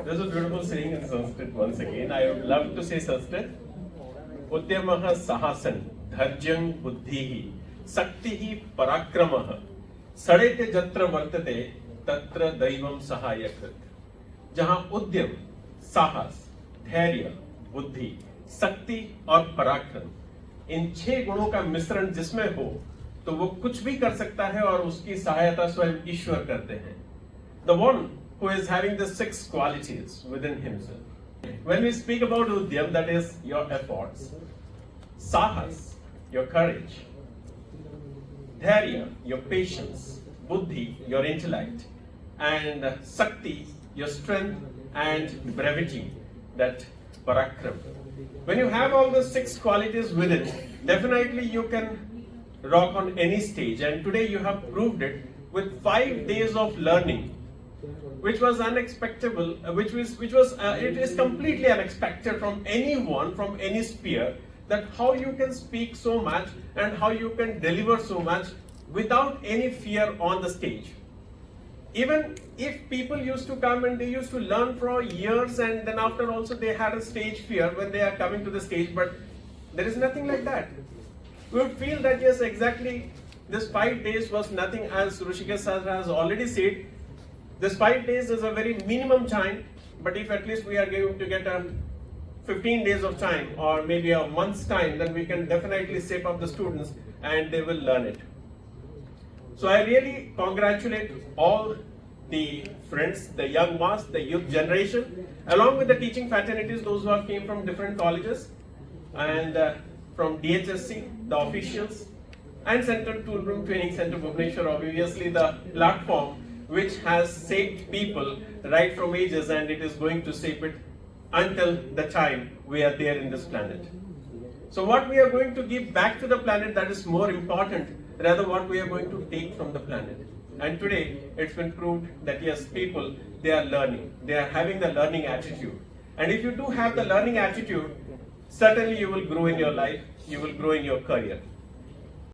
There's a beautiful saying in Sanskrit once again. I would love to say Sanskrit. Udyamaha sahasan dharjang buddhihi saktihi parakramaha sadete jatra vartate tatra daivam sahayakrit. जहां उद्यम, साहस, धैर्य, बुद्धि, शक्ति और पराक्रम इन 6 गुणों का मिश्रण जिसमें हो तो वो कुछ भी कर सकता है और उसकी सहायता स्वयं ईश्वर करते हैं. The one who is having the 6 qualities within himself. When we speak about udyam, that is your efforts, sahas, your courage, dharya, your patience, buddhi, your intellect, and shakti, your strength, and brevity, that parakram. When you have all the 6 qualities within, definitely you can rock on any stage. And today you have proved it with 5 days of learning, which was unexpected, it is completely unexpected from anyone, from any sphere, that how you can speak so much and how you can deliver so much without any fear on the stage. Even if people used to come and they used to learn for years and then after also they had a stage fear when they are coming to the stage, but there is nothing like that. We would feel that yes, exactly, this 5 days was nothing, as Rishikesh Sir has already said. This 5 days is a very minimum time, but if at least we are going to get 15 days of time or maybe a month's time, then we can definitely shape up the students and they will learn it. So I really congratulate all the friends, the young ones, the youth generation, along with the teaching fraternities, those who have came from different colleges, and from DHSE, the officials, and Central Toolroom Training Center Bhubaneswar, obviously the platform which has shaped people right from ages, and it is going to shape it until the time we are there in this planet. So what we are going to give back to the planet, that is more important, rather what we are going to take from the planet. And today it's been proved that yes, people, they are learning, they are having the learning attitude. And if you do have the learning attitude, certainly you will grow in your life, you will grow in your career.